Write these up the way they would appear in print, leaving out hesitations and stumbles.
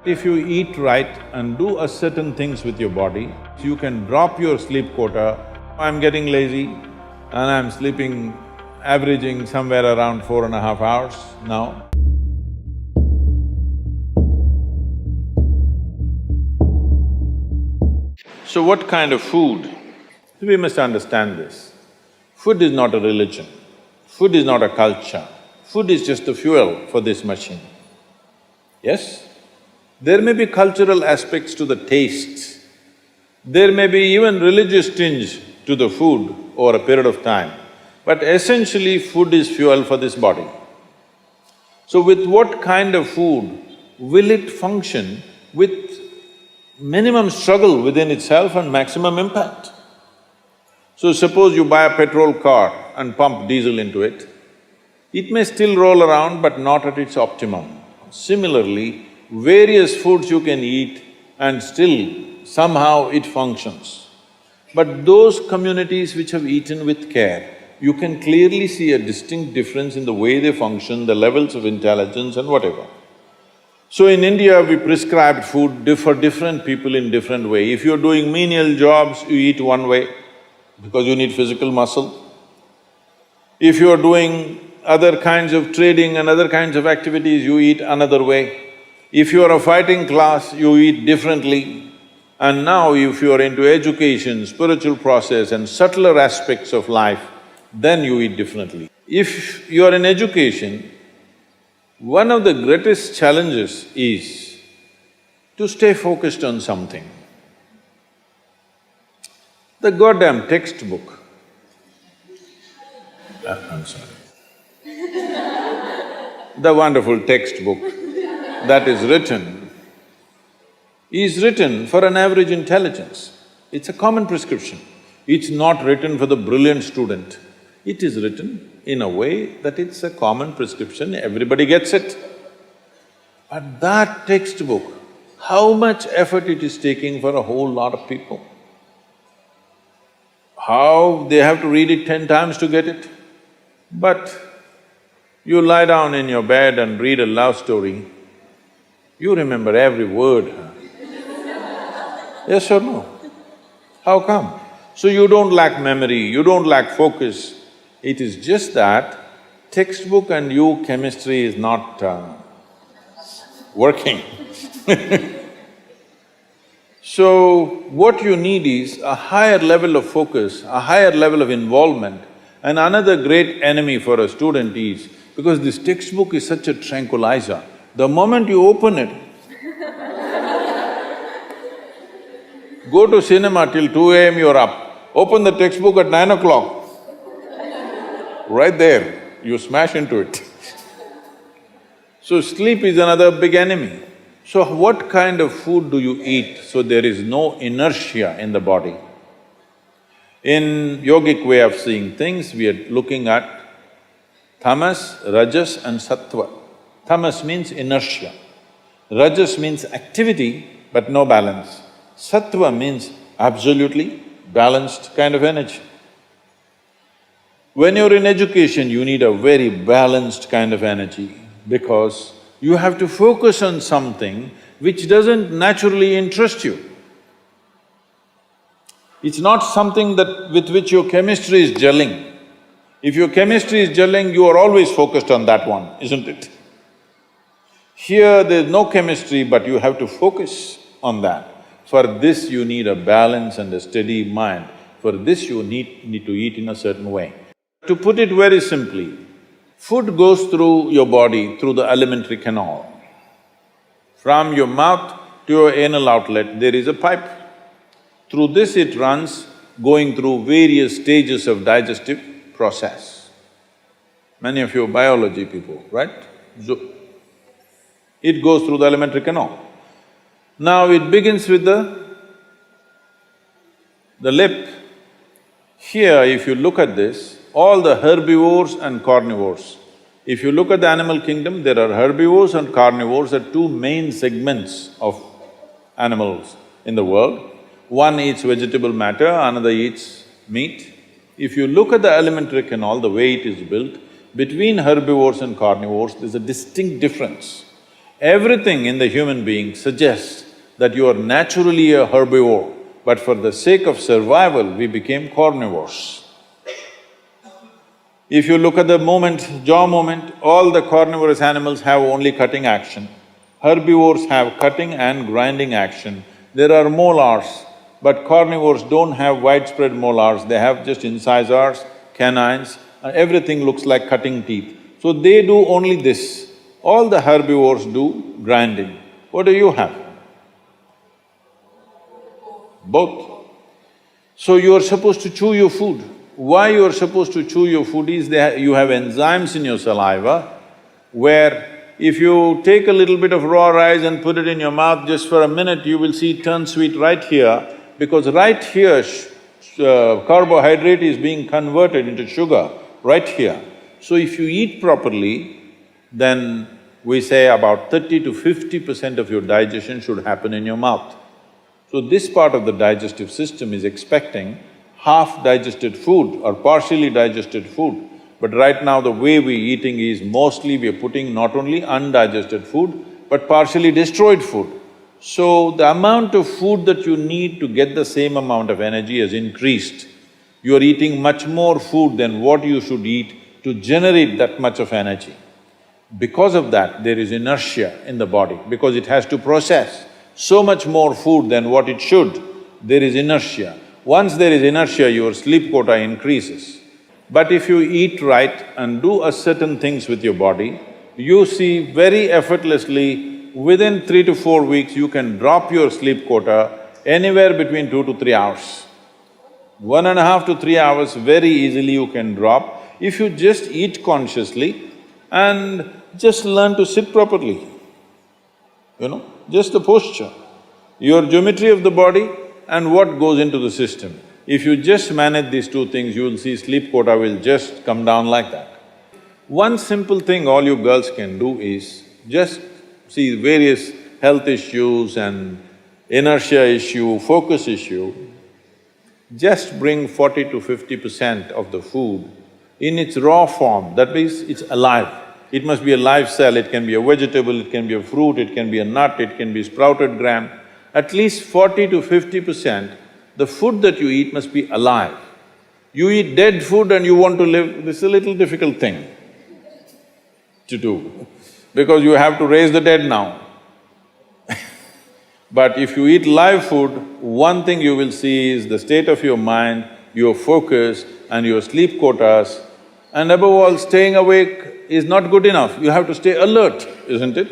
If you eat right and do a certain things with your body, you can drop your sleep quota. I'm getting lazy and I'm sleeping, averaging somewhere around 4.5 hours now. So what kind of food? We must understand this. Food is not a religion, food is not a culture, food is just the fuel for this machine. Yes? There may be cultural aspects to the tastes, there may be even religious tinge to the food over a period of time, but essentially food is fuel for this body. So with what kind of food will it function with minimum struggle within itself and maximum impact? So suppose you buy a petrol car and pump diesel into it, it may still roll around but not at its optimum. Similarly, various foods you can eat and still somehow it functions. But those communities which have eaten with care, you can clearly see a distinct difference in the way they function, the levels of intelligence and whatever. So in India, we prescribed food for different people in different way. If you're doing menial jobs, you eat one way because you need physical muscle. If you're doing other kinds of trading and other kinds of activities, you eat another way. If you're a fighting class, you eat differently. And now if you're into education, spiritual process and subtler aspects of life, then you eat differently. If you're in education, one of the greatest challenges is to stay focused on something. The goddamn textbook, I'm sorry. The wonderful textbook that is written for an average intelligence. It's a common prescription. It's not written for the brilliant student. It is written in a way that it's a common prescription, everybody gets it. But that textbook, how much effort it is taking for a whole lot of people? How they have to read it 10 times to get it? But you lie down in your bed and read a love story, you remember every word. Yes or no? How come? So you don't lack memory, you don't lack focus. It is just that textbook and you, chemistry is not working. So what you need is a higher level of focus, a higher level of involvement. And another great enemy for a student is, because this textbook is such a tranquilizer, the moment you open it, go to cinema till 2 a.m. you're up, open the textbook at 9 o'clock, right there, you smash into it. So sleep is another big enemy. So what kind of food do you eat so there is no inertia in the body? In yogic way of seeing things, we are looking at tamas, rajas and sattva. Tamas means inertia, rajas means activity but no balance. Sattva means absolutely balanced kind of energy. When you're in education, you need a very balanced kind of energy because you have to focus on something which doesn't naturally interest you. It's not something with which your chemistry is gelling. If your chemistry is gelling, you are always focused on that one, isn't it? Here there's no chemistry, but you have to focus on that. For this you need a balance and a steady mind. For this you need to eat in a certain way. To put it very simply, food goes through your body through the alimentary canal. From your mouth to your anal outlet, there is a pipe. Through this it runs, going through various stages of digestive process. Many of you are biology people, right? So, it goes through the alimentary canal. Now it begins with the lip. Here, if you look at this, all the herbivores and carnivores. If you look at the animal kingdom, there are herbivores and carnivores are two main segments of animals in the world. One eats vegetable matter, another eats meat. If you look at the alimentary canal, the way it is built, between herbivores and carnivores, there's a distinct difference. Everything in the human being suggests that you are naturally a herbivore, but for the sake of survival, we became carnivores. If you look at the jaw movement, all the carnivorous animals have only cutting action. Herbivores have cutting and grinding action. There are molars, but carnivores don't have widespread molars, they have just incisors, canines, and everything looks like cutting teeth. So they do only this. All the herbivores do grinding. What do you have? Both. So you are supposed to chew your food. Why you are supposed to chew your food is you have enzymes in your saliva where if you take a little bit of raw rice and put it in your mouth just for a minute, you will see it turn sweet right here, because right here carbohydrate is being converted into sugar, right here. So if you eat properly, then we say about 30 to 50% of your digestion should happen in your mouth. So this part of the digestive system is expecting half-digested food or partially digested food. But right now the way we're eating is mostly we're putting not only undigested food, but partially destroyed food. So the amount of food that you need to get the same amount of energy has increased. You are eating much more food than what you should eat to generate that much of energy. Because of that, there is inertia in the body, because it has to process so much more food than what it should, there is inertia. Once there is inertia, your sleep quota increases. But if you eat right and do a certain things with your body, you see very effortlessly, within 3 to 4 weeks, you can drop your sleep quota anywhere between 2 to 3 hours. 1.5 to 3 hours very easily you can drop if you just eat consciously and just learn to sit properly, just the posture, your geometry of the body and what goes into the system. If you just manage these two things, you will see sleep quota will just come down like that. One simple thing all you girls can do is just see various health issues and inertia issue, focus issue, just bring 40 to 50% of the food in its raw form, that means it's alive. It must be a live cell, it can be a vegetable, it can be a fruit, it can be a nut, it can be sprouted gram. At least 40 to 50%, the food that you eat must be alive. You eat dead food and you want to live, this is a little difficult thing to do, because you have to raise the dead now. But if you eat live food, one thing you will see is the state of your mind, your focus and your sleep quotas, and above all, staying awake is not good enough, you have to stay alert, isn't it?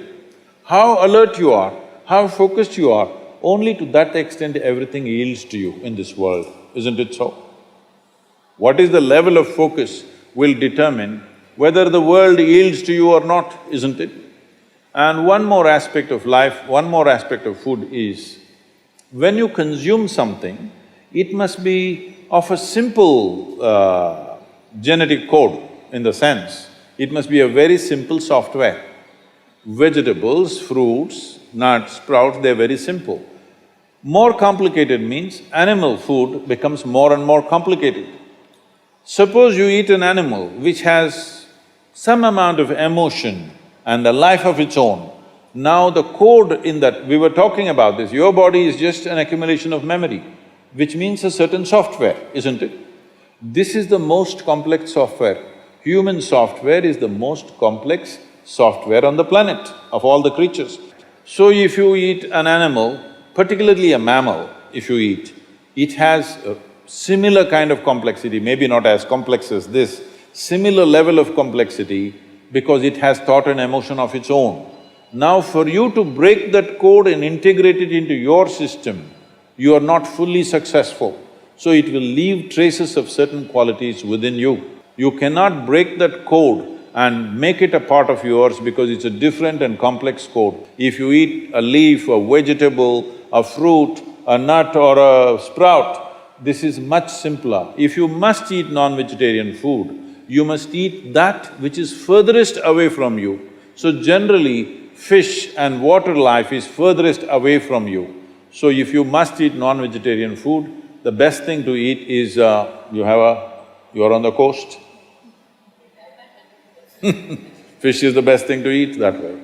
How alert you are, how focused you are, only to that extent everything yields to you in this world, isn't it so? What is the level of focus will determine whether the world yields to you or not, isn't it? And one more aspect of life, one more aspect of food is, when you consume something, it must be of a simple genetic code in the sense, it must be a very simple software. Vegetables, fruits, nuts, sprouts, they're very simple. More complicated means animal food becomes more and more complicated. Suppose you eat an animal which has some amount of emotion and a life of its own. Now the code in that, we were talking about this, your body is just an accumulation of memory, which means a certain software, isn't it? This is the most complex software. Human software is the most complex software on the planet of all the creatures. So if you eat an animal, particularly a mammal, if you eat, it has a similar kind of complexity, maybe not as complex as this, similar level of complexity because it has thought and emotion of its own. Now for you to break that code and integrate it into your system, you are not fully successful. So it will leave traces of certain qualities within you. You cannot break that code and make it a part of yours because it's a different and complex code. If you eat a leaf, a vegetable, a fruit, a nut or a sprout, this is much simpler. If you must eat non-vegetarian food, you must eat that which is furthest away from you. So generally, fish and water life is furthest away from you. So if you must eat non-vegetarian food, the best thing to eat is, you are on the coast. Fish is the best thing to eat that way.